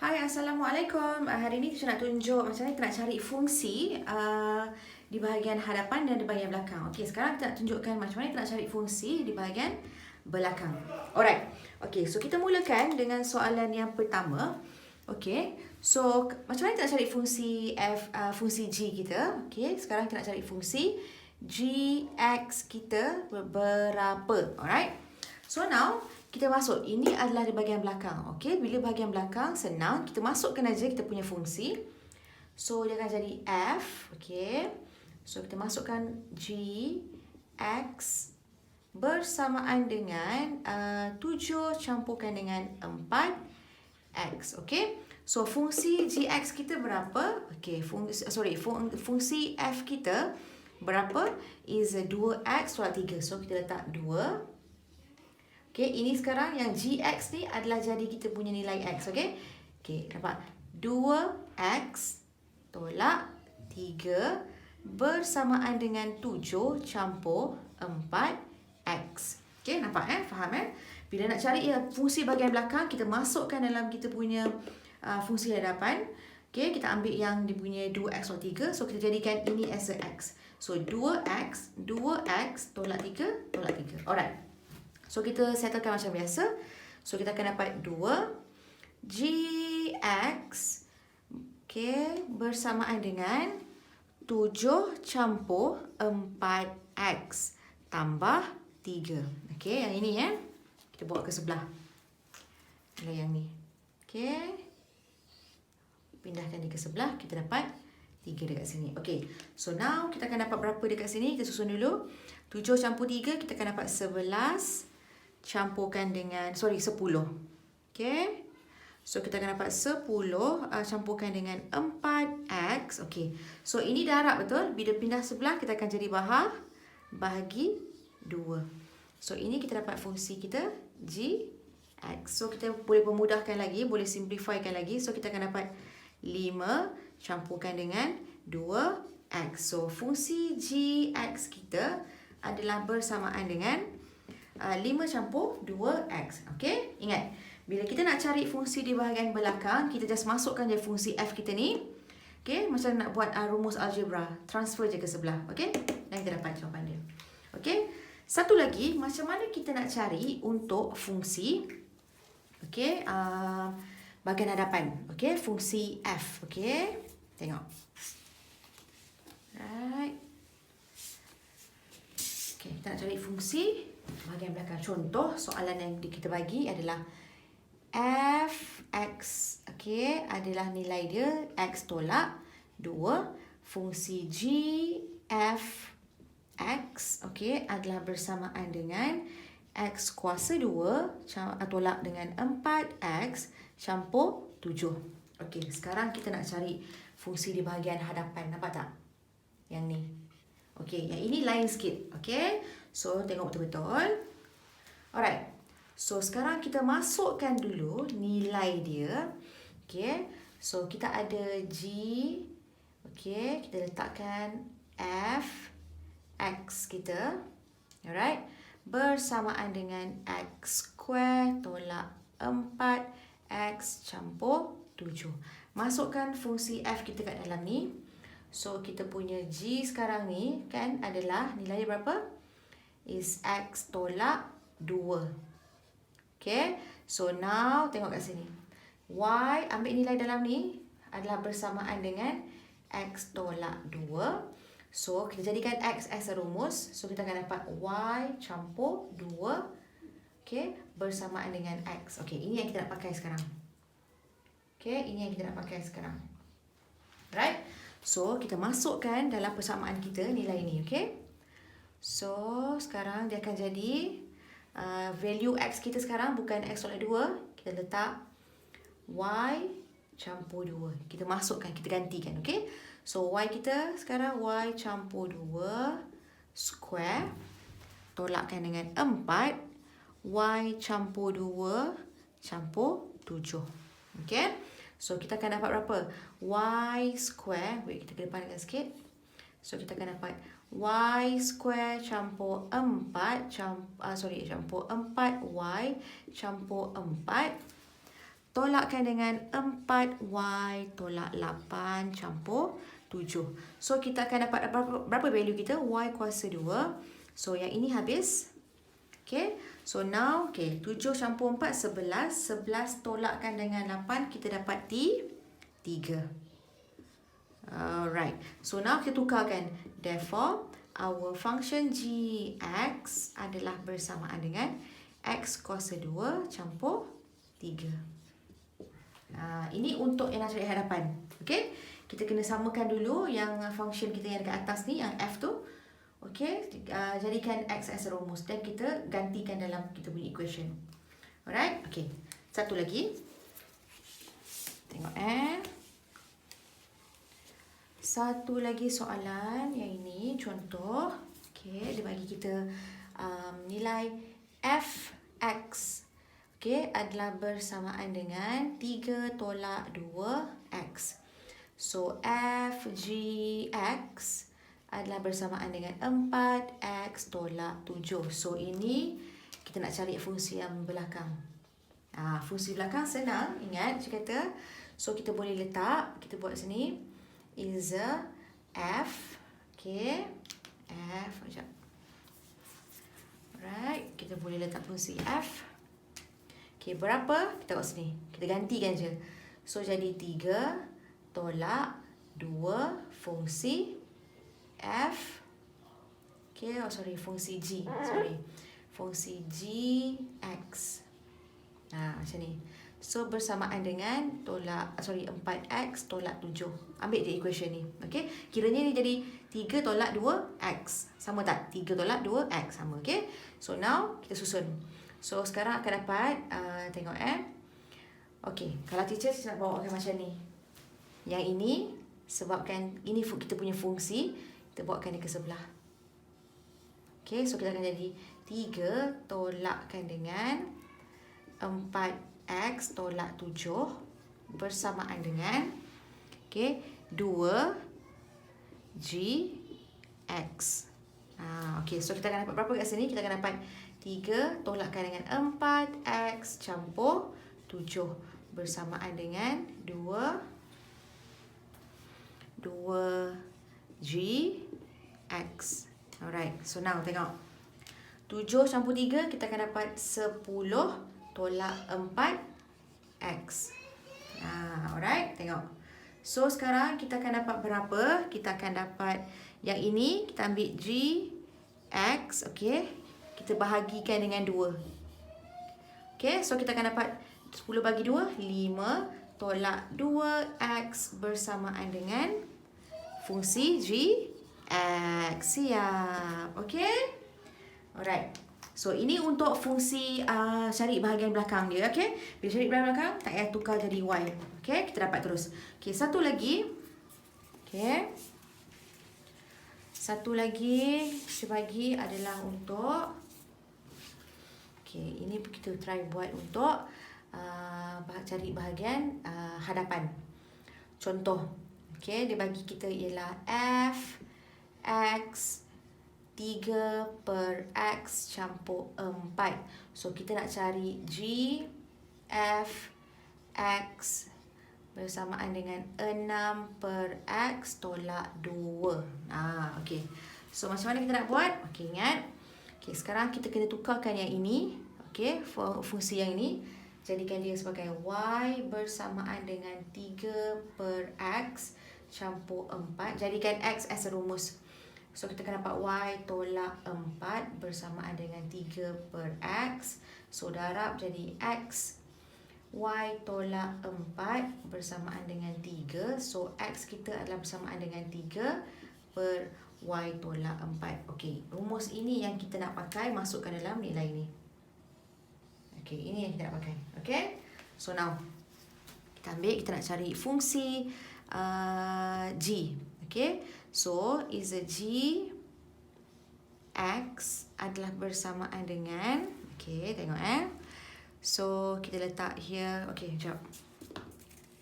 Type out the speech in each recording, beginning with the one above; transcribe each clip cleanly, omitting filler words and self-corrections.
Hai, Assalamualaikum. Hari ni kita nak tunjuk macam mana kita nak cari fungsi di bahagian hadapan dan di bahagian belakang. Okey, sekarang kita nak tunjukkan macam mana kita nak cari fungsi di bahagian belakang. Alright. Okey, so kita mulakan dengan soalan yang pertama. Okey, so macam mana kita nak cari fungsi fungsi G kita? Okey, sekarang kita nak cari fungsi Gx kita berapa. Alright. So now kita masuk, ini adalah di bahagian belakang. Okey, bila bahagian belakang senang, kita masukkan aja kita punya fungsi. So dia akan jadi f, okey. So kita masukkan g x bersamaan dengan 7 campurkan dengan 4 x, okey. So fungsi gx kita berapa? Okey, fungsi f kita berapa? Is 2x tolak 3. So kita letak 2. Okay, ini sekarang yang gx ni adalah jadi kita punya nilai x, okay? Okay, dapat 2x tolak 3 bersamaan dengan 7 campur 4x. Okay, nampak faham Bila nak cari fungsi bahagian belakang, kita masukkan dalam kita punya fungsi hadapan. Okay, kita ambil yang dia punya 2x tolak 3. So, kita jadikan ini as a x. So, 2x tolak 3 tolak 3. Alright. So, kita settlekan macam biasa. So, kita akan dapat 2 Gx bersamaan dengan 7 campur 4x tambah 3. Okay, yang ini kita bawa ke sebelah. Yang ni. Okay. Pindahkan dia ke sebelah. Kita dapat 3 dekat sini. Okay. So, now kita akan dapat berapa dekat sini? Kita susun dulu. 7 campur 3, kita akan dapat 11. Campurkan dengan 10. Okay. So kita akan dapat 10 campurkan dengan 4x. Okay. So ini darab betul. Bila pindah sebelah kita akan jadi bahagi 2. So ini kita dapat fungsi kita gx. So kita boleh pemudahkan lagi, boleh simplifykan lagi. So kita akan dapat 5 campurkan dengan 2x. So fungsi gx kita adalah bersamaan dengan 5 campur 2x. Okay? Ingat, bila kita nak cari fungsi di bahagian belakang, kita just masukkan je fungsi f kita ni. Okay? Macam nak buat rumus algebra. Transfer je ke sebelah. Okay? Dan kita dapat jawapan dia. Okay? Satu lagi, macam mana kita nak cari untuk fungsi okay, bahagian hadapan. Okay? Fungsi f. Okay? Tengok. Right. Okay, kita nak cari fungsi bahagian belakang. Contoh soalan yang kita bagi adalah fx, okay, adalah nilai dia x tolak 2. Fungsi g fx, okay, adalah bersamaan dengan x kuasa 2 tolak dengan 4x campur 7. Okay, sekarang kita nak cari fungsi di bahagian hadapan. Nampak tak? Yang ni. Okay, yang ini lain sikit. Okay, so tengok betul-betul. Alright, so sekarang kita masukkan dulu nilai dia. Okay, so kita ada G. Okay, kita letakkan F X kita. Alright, bersamaan dengan X square tolak 4X campur 7. Masukkan fungsi F kita kat dalam ni. So, kita punya G sekarang ni kan adalah nilai berapa? Is X tolak 2. Okay. So, now tengok kat sini. Y ambil nilai dalam ni adalah bersamaan dengan X tolak 2. So, kita jadikan X as a rumus. So, kita akan dapat Y campur 2. Okay. Bersamaan dengan X. Okay. Ini yang kita nak pakai sekarang. Okay. Ini yang kita nak pakai sekarang. Right. So, kita masukkan dalam persamaan kita nilai ni, okay? So, sekarang dia akan jadi value x kita sekarang bukan x tolak 2. Kita letak y campur 2. Kita masukkan, kita gantikan, okay? So, y kita sekarang y campur 2 square. Tolakkan dengan 4. Y campur 2 campur 7. Okay? So, kita akan dapat berapa? Y square. Wait, kita kedepankan sikit. So, kita akan dapat y square campur 4. Campur 4y campur 4. tolakkan dengan 4Y tolak 8 campur 7. So, kita akan dapat berapa value kita? Y kuasa 2. So, yang ini habis. Okay. So, now, okay, 7 campur 4, 11. 11 tolakkan dengan 8, kita dapat 3. Alright. So, now kita tukarkan. Therefore, our function g(x) adalah bersamaan dengan x kuasa 2 campur 3. Ini untuk yang nak cari hadapan. Okay. Kita kena samakan dulu yang function kita yang dekat atas ni, yang f tu. Okay. Jadikan x as rumus. Dan kita gantikan dalam kita punya equation. Alright. Okay. Satu lagi. Tengok satu lagi soalan. Yang ini contoh. Okay. Dia bagi kita nilai fx. Okay, adalah bersamaan dengan 3 tolak 2x. So, f, g, x adalah bersamaan dengan 4x tolak 7. So, ini kita nak cari fungsi yang belakang. Fungsi belakang senang, ingat saya kata. So, kita boleh letak, kita buat sini. Is a f, okay, f, sekejap. Alright, kita boleh letak fungsi f. Okay, berapa? Kita tengok sini. Kita gantikan je. So, jadi 3 tolak 2 fungsi f. Okay, fungsi g. Fungsi g, x. Macam ni. So, bersamaan dengan 4x tolak 7. Ambil je equation ni. Okay, kiranya ni jadi 3 tolak 2x. Sama tak? 3 tolak 2x. Sama, okay? So, now, kita susun. So, sekarang akan dapat, tengok okay, kalau teacher nak bawakan macam ni. Yang ini, sebabkan ini kita punya fungsi, kita bawakan dia ke sebelah. Okay, so kita akan jadi 3 tolakkan dengan 4x tolak 7 bersamaan dengan, okay, 2gx. Okay, so kita akan dapat berapa kat sini? Kita akan dapat 3 tolakkan dengan 4x campur 7 bersamaan dengan 2gx. Alright, so now tengok. 7 campur 3 kita akan dapat 10 tolak 4x. Alright, tengok. So sekarang kita akan dapat berapa? Kita akan dapat yang ini, kita ambil gx, okay. Kita bahagikan dengan 2. Okay, so kita akan dapat 10 bagi 2, 5 tolak 2x bersamaan dengan fungsi gx. Siap. Okay. Alright. So, ini untuk fungsi cari bahagian belakang dia. Okay. Bila cari bahagian belakang, tak payah tukar jadi y. Okay, kita dapat terus. Okay, satu lagi. Okay. Satu lagi saya bagi adalah untuk, okay, ini kita try buat untuk cari bahagian hadapan. Contoh, okay, dia bagi kita ialah f x 3 per x campur 4. So, kita nak cari g f x bersamaan dengan 6 per x tolak 2. Okay. So, macam mana kita nak buat? Okay, ingat. Okay, sekarang kita kena tukarkan yang ini. Okay, fungsi yang ini. Jadikan dia sebagai y bersamaan dengan 3 per x campur 4. Jadikan x as rumus. So, kita akan dapat y tolak 4 bersamaan dengan 3 per x. So, darab jadi x. Y tolak 4 bersamaan dengan 3. So, x kita adalah bersamaan dengan 3 per y tolak 4. Okey, rumus ini yang kita nak pakai, masukkan dalam nilai ini. Okey, ini yang kita nak pakai. Okey, so now kita ambil, kita nak cari fungsi g. Okey, so is a g x adalah bersamaan dengan, okey, tengok so, kita letak here. Okay, sekejap.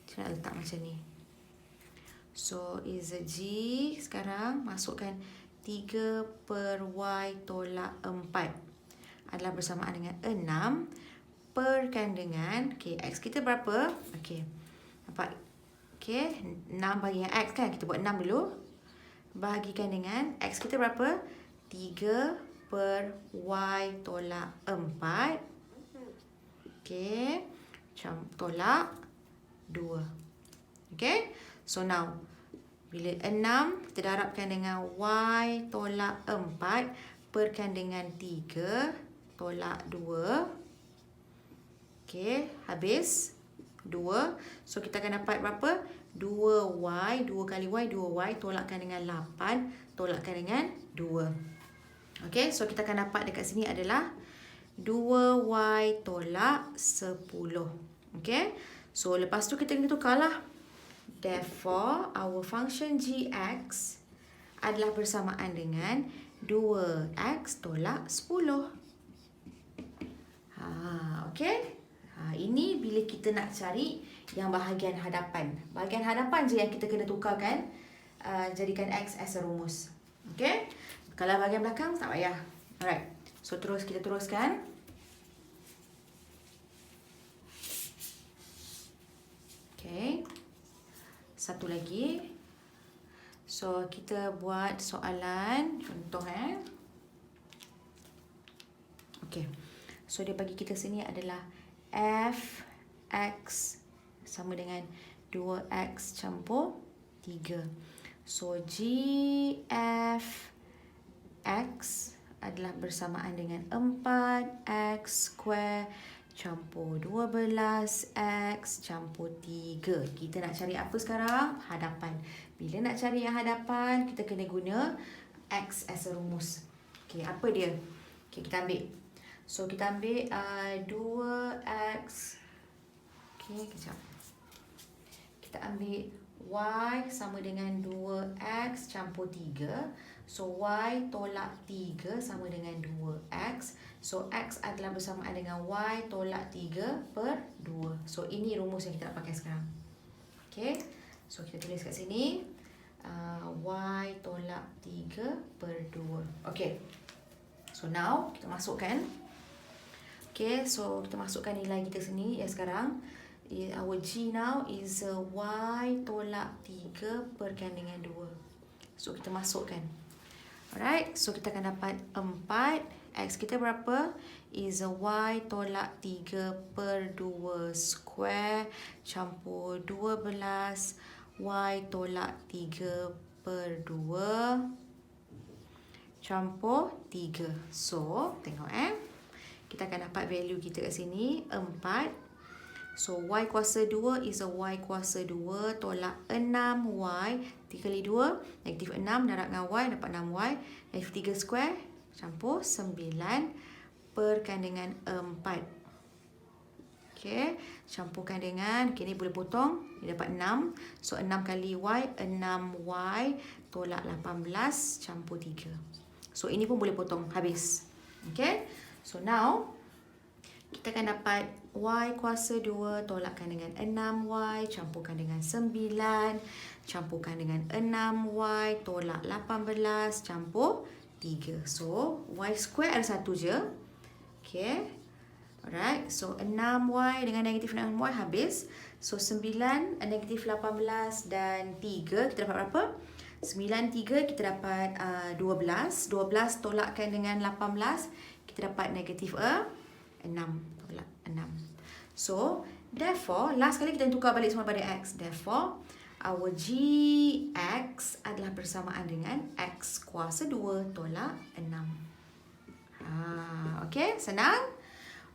Kita nak letak macam ni. So, is a g. Sekarang, masukkan 3 per y tolak 4. Adalah bersamaan dengan 6 perkan dengan, okay, X kita berapa? Okay, nampak? Okay, 6 bagi yang X kan? Kita buat 6 dulu. Bahagikan dengan X kita berapa? 3 per Y tolak 4. Okay, macam tolak 2. Okay, so now bila 6 kita darabkan dengan Y tolak 4 perkan dengan 3 tolak 2. Okay, habis 2. So kita akan dapat berapa? 2Y, 2 kali Y, 2Y tolakkan dengan 8 tolakkan dengan 2. Okay, so kita akan dapat dekat sini adalah 2Y tolak 10. Okay, so lepas tu kita kena tukarlah. Therefore, our function gx adalah bersamaan dengan 2x tolak 10. Okay. Ini bila kita nak cari yang bahagian hadapan. Bahagian hadapan je yang kita kena tukarkan. Jadikan x as a rumus. Okay. Kalau bahagian belakang, tak payah. Alright. So, kita teruskan. Okay. Satu lagi. So, kita buat soalan. Contoh Okay. So, dia bagi kita sini adalah fx sama dengan 2x campur 3. So, gfx adalah bersamaan dengan 4x square campur 12x campur 3. Kita nak cari apa sekarang? Hadapan. Bila nak cari yang hadapan, kita kena guna x as a rumus. Okay, apa dia? Okay, kita ambil. So, kita ambil 2x. Okay, kejap. Kita ambil y sama dengan 2x campur 3. So, y tolak 3 sama dengan 2x. So, x adalah bersamaan dengan y tolak 3 per 2. So, ini rumus yang kita nak pakai sekarang. Okay. So, kita tulis kat sini. Y tolak 3 per 2. Okay. So, now kita masukkan. Okay. So, kita masukkan nilai kita sini yang sekarang. Our G now is y tolak 3 perkan dengan 2. So, kita masukkan. Alright, so kita akan dapat 4. X kita berapa? Is y tolak 3 per 2 square campur 12 y tolak 3 per 2 campur 3. So, tengok kita akan dapat value kita kat sini 4. So, y kuasa 2 is a y kuasa 2 tolak 6y. 3 kali 2, negatif 6 darab dengan y, dapat 6y. Negatif 3 square, campur 9 perkan dengan 4. Okay, campurkan dengan, okay, ni boleh potong. Dia dapat 6. So, 6 kali y, 6y tolak 18 campur 3. So, ini pun boleh potong, habis. Okay, so now, kita akan dapat y kuasa 2 tolakkan dengan 6y campurkan dengan 9 campurkan dengan 6y tolak 18 campur 3. So, y square ada satu je. Okay. Alright. So, 6y dengan negatif 6y habis. So, 9, negatif 18 dan 3. Kita dapat berapa? 9, 3 kita dapat 12. 12 tolakkan dengan 18. Kita dapat negatif 6. Tolak 6. So, therefore, last kali kita tukar balik semua pada x. Therefore, our gx adalah bersamaan dengan x kuasa 2 tolak 6. Okay, senang?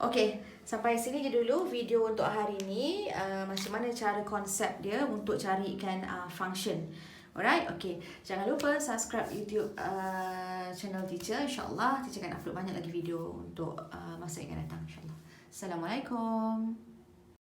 Okay, sampai sini je dulu video untuk hari ni. Macam mana cara konsep dia untuk carikan function. Alright, okay. Jangan lupa subscribe YouTube channel Teacher. InsyaAllah, Teacher akan upload banyak lagi video untuk masa yang akan datang. InsyaAllah. Assalamualaikum.